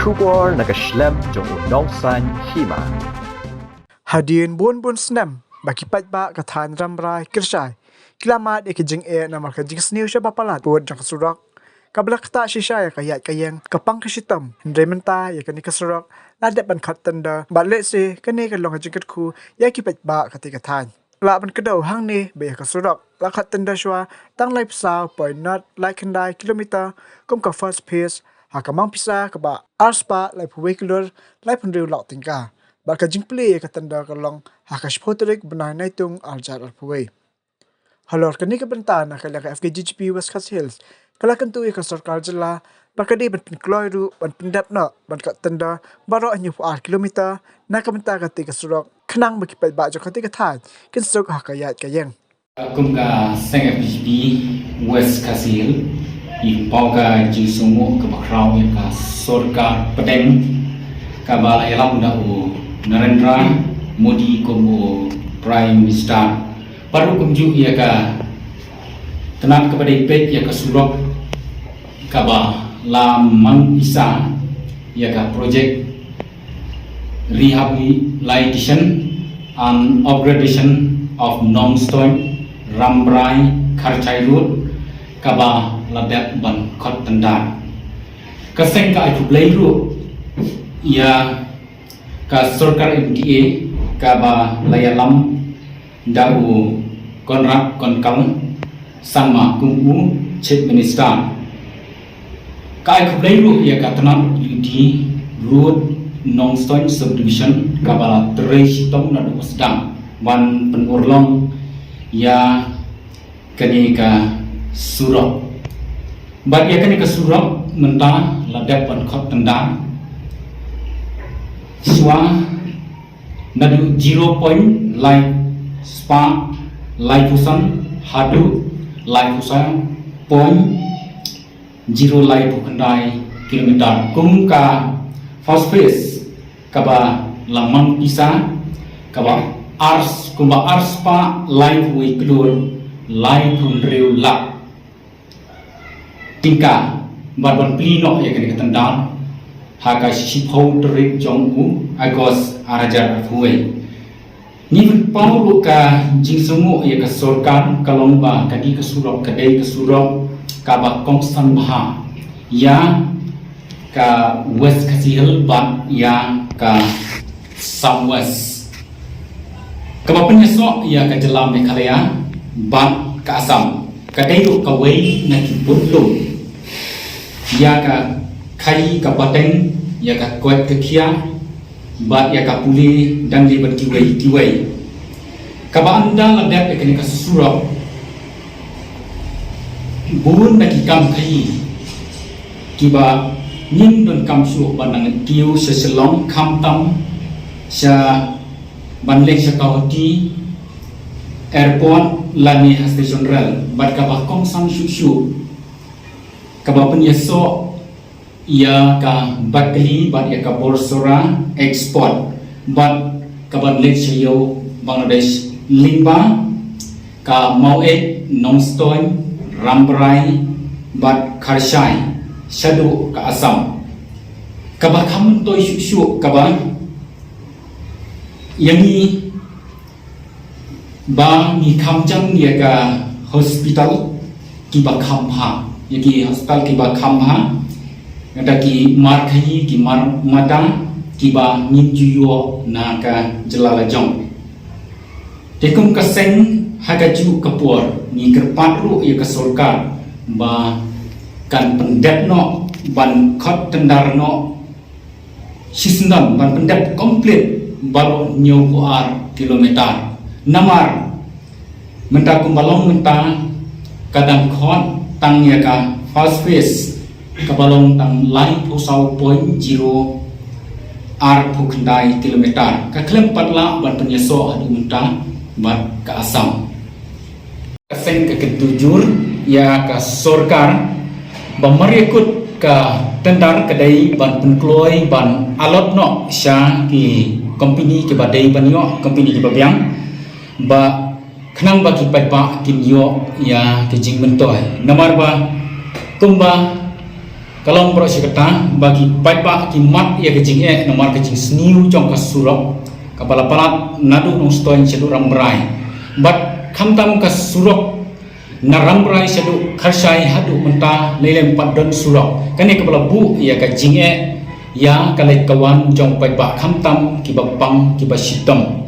Kubor nakaslem jong unongsan hima. Hadirin bun senam bagi patba katan ramrai kerjai. Kilamat ikijing na markajing seniu siya bapalat buat jang kasurak. Kabla kata sisya ya kayat kayang kapang kasitam. Hendray menta ya kani kasurak. Ladat ban kat tanda. Balik si kani kalong kajing ku ya kipatba katikatan. La ban kedaw hang ni bayar kasurak. La kat tanda syua tang lai pisau poi not lai kendai kilometer kum ka first pace. Hakamang pisa kaba arspa lai puwe kilur lai penriu lak tingkah. Baka jingpli ka tanda kalong hakash potrik benai naitung aljar alpuwe. Halor kani ka benta na kala ka FKGGP West Coast Hills kala kantu ka sarkar jela baka di ban kloiru ban pendap na ban ka tanda baro anyu 4 kilometer na ka benta ka tika surok khnang makipai ba jo ka tika than kin sok hakayat kayeng. Kum ka seng FGP West Coast Hills i pauga jisumu ke bakrau yang ka sorka pedeng ka bala yalam da u Narendra Modi como Prime Minister baru kumju ia ka tenat kepada ipet ia ka surok ka ba la mang bisa ia ka project rehabilitation and upgradation of non-stop Rambrai Kharchai Road ka ba ladak ban khot tanda ka seng ka ai play ru ia ka sarkar MTA ka ba layalam dau konrak konkang sama kumu chief minister ka ai play ru ia ka tanam UD road non-stop subdivision ka ba terei tong na sedang ban penurlong ia kani ka surok bat ia kani ka surok mentah ladak ban khot tanda Swa nadu 0 point like spa like pusan hadu like pusan point 0 like bukandai kilometer kum ka first phase kaba lamang pisa kaba ars kumba ars pa like we klur like punreu la tingka barban plino ya kani katandal haka shipho terik jongku agos arajar huwe ni paulu ka jingsumu ya ka sorkan kalomba kadi ka surok kadai ka surok ka ba kongsan baha ya ka west kasihel bat ya ka southwest ka ba penyeso ya ka jelam Meghalaya bat ka Assam kadai ru ka wei na kibutlu ya ka kai ka pateng ya ka kuat ke kia bat ya ka puli dan di bertiwai ka ba anda ladak ke ka surok bun na ki kam kai ki ba nin don kam su banang kiu seselong kam tam sha banlek sha kauti airport lani station rail bat ka ba kong sang shu ka ba penyeso ia ka bakli bat ia ka borsora export bat ka banlek sayo Bangladesh limba ka mauet nongstoy Rambrai bat Kharchai shadu ka Assam ka ba kham toy shu ka ba yangi ba ni kham chang ia ka hospital ki ba kham ha yaki hospital ki ba kham ha ada ki mar khayi ki mar mata ki ba nim juyo na ka jelala jong tekum ka seng haga ju kapur ni kerpat ru ya ka sorkar ba kan pendet no ban khot tendar no sisndam ban pendet komplit balo nyo ar kilometer namar menta kumbalong menta kadang khot tang ya ka first phase kabalong tang lai pusau point 0 ar pukandai kilometer ka klem patla ban penyeso adu mentang bat ka Assam kaseng ka ketujur ya ka sorkar bamariakut ka tendar kadai ban penkloi ban alot no sya ki company ke badai banyo company ke babiang ba khnang ba ki patba kin yo ya ke jing mentoy namar ba kumba Kalau bro sikata bagi paipa ki mat ia ke jing nomor ke jing sniu jong ka surok kapala palat nadu nong stoin sedu rambrai bat khamtam ka surok na rambrai sedu kharsai hadu mentah lelem padon surok kani kapala bu ia ka jing ya kalai kawan jong paipa khamtam ki bapang ki basitom